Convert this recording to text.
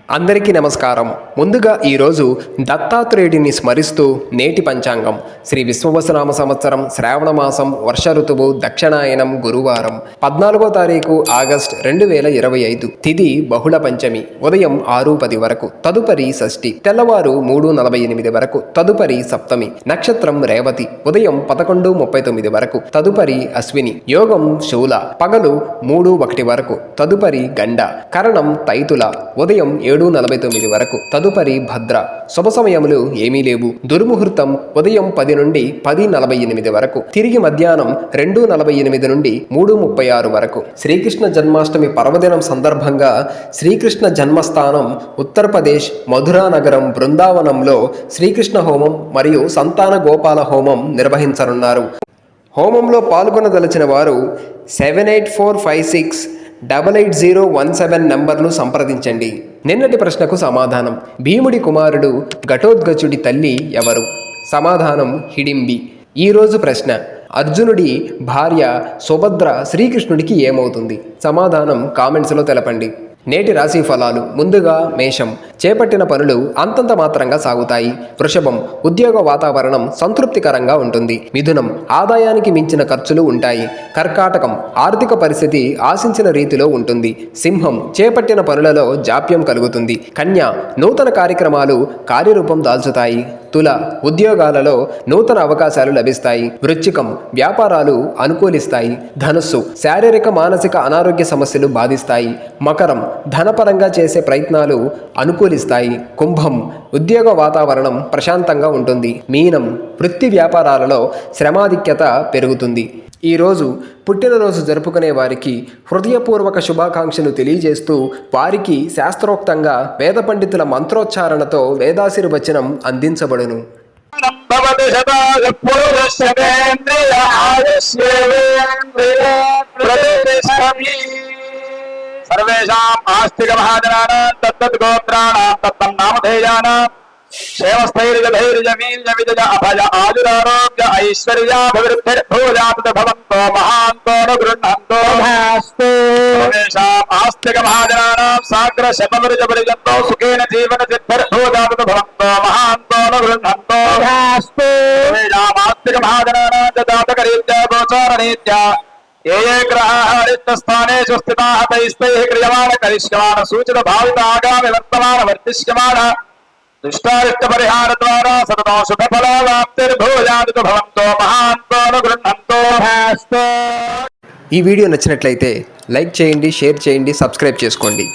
అందరికీ నమస్కారం. ముందుగా ఈరోజు దత్తాత్రేయుడిని స్మరిస్తూ నేటి పంచాంగం శ్రీ విశ్వవసునామ సంవత్సరం శ్రావణ మాసం వర్ష ఋతువు దక్షిణాయనం గురువారం 14వ తారీఖు ఆగస్ట్ 2025. తిథి బహుళ పంచమి ఉదయం 6:10 వరకు, తదుపరి షష్ఠి తెల్లవారు 3:48 వరకు, తదుపరి సప్తమి. నక్షత్రం రేవతి ఉదయం 11:39 వరకు, తదుపరి అశ్విని. యోగం శూల పగలు 3:01 వరకు, తదుపరి గండ. కరణం తైతుల ఉదయం 7:49 వరకు, తదుపరి భద్ర. శుభ సమయములు ఏమీ లేవు. దుర్ముహూర్తం ఉదయం 10 నుండి 10:48 వరకు, తిరిగి మధ్యాహ్నం 2:48 నుండి 3:36 వరకు. శ్రీకృష్ణ జన్మాష్టమి పర్వదినం సందర్భంగా శ్రీకృష్ణ జన్మస్థానం ఉత్తరప్రదేశ్ మధురా నగరం బృందావనంలో శ్రీకృష్ణ హోమం మరియు సంతాన గోపాల హోమం నిర్వహించనున్నారు. హోమంలో పాల్గొనదలిచిన వారు 7845688017 నంబర్ను సంప్రదించండి. నిన్నటి ప్రశ్నకు సమాధానం: భీముడి కుమారుడు ఘటోత్కచుడి తల్లి ఎవరు? సమాధానం హిడింబి. ఈరోజు ప్రశ్న: అర్జునుడి భార్య సుభద్ర శ్రీకృష్ణుడికి ఏమవుతుంది? సమాధానం కామెంట్స్లో తెలపండి. నేటి రాశి ఫలాలు: ముందుగా మేషం, చేపట్టిన పనులు అంతంత మాత్రంగా సాగుతాయి. వృషభం, ఉద్యోగ వాతావరణం సంతృప్తికరంగా ఉంటుంది. మిథునం, ఆదాయానికి మించిన ఖర్చులు ఉంటాయి. కర్కాటకం, ఆర్థిక పరిస్థితి ఆశించిన రీతిలో ఉంటుంది. సింహం, చేపట్టిన పనులలో జాప్యం కలుగుతుంది. కన్య, నూతన కార్యక్రమాలు కార్యరూపం దాల్చుతాయి. తుల, ఉద్యోగాలలో నూతన అవకాశాలు లభిస్తాయి. వృశ్చికం, వ్యాపారాలు అనుకూలిస్తాయి. ధనుస్సు, శారీరక మానసిక అనారోగ్య సమస్యలు బాధిస్తాయి. మకరం, ధనపరంగా చేసే ప్రయత్నాలు అనుకూలిస్తాయి. కుంభం, ఉద్యోగ వాతావరణం ప్రశాంతంగా ఉంటుంది. మీనం, వృత్తి వ్యాపారాలలో శ్రమాధిక్యత పెరుగుతుంది. ఈరోజు పుట్టినరోజు జరుపుకునే వారికి హృదయపూర్వక శుభాకాంక్షలు తెలియజేస్తూ వారికి శాస్త్రోక్తంగా వేద పండితుల మంత్రోచ్చారణతో వేదాశీర్వచనం అందించబడును. సర్వేషాం ఆస్తిక మహాజనానాం తత్తద్గోత్రాణాం తత్తన్నామధేయానాం క్షేమస్థైర్యధైర్యవీర్యవిజయ అభయ ఆయురారోగ్య ఐశ్వర్యాభివృద్ధిర్భూయాత్ భవంతో మహాంతో గృహంతో సర్వేషాం ఆస్తిక మహాజనానాం సాగ్ర శతమృజపరిజంతో సుఖేన జీవన సిద్ధిర్భూయాత్ భవంతో మహాంతో గృహంతో సర్వేషాం ఆస్తిక మహాజనానాం జాతకరీత్యా గోచారరీత్యా ఏ గ్రహాः రిక్తస్థానేషు స్థితాः తైస్తైః క్రియమాణ కరిష్యమాణ సూచిత భావిత ఆగామి వర్తమాన వర్తిష్యమాణ దుష్టారిష్ట పరిహార ద్వారా సతతం శుభ ఫలాప్తిర్భూయాత్ భవంతో మహాంతో గృహంతో. ఈ వీడియో నచ్చినట్లయితే లైక్ చేయండి, షేర్ చేయండి, సబ్స్క్రైబ్ చేసుకోండి.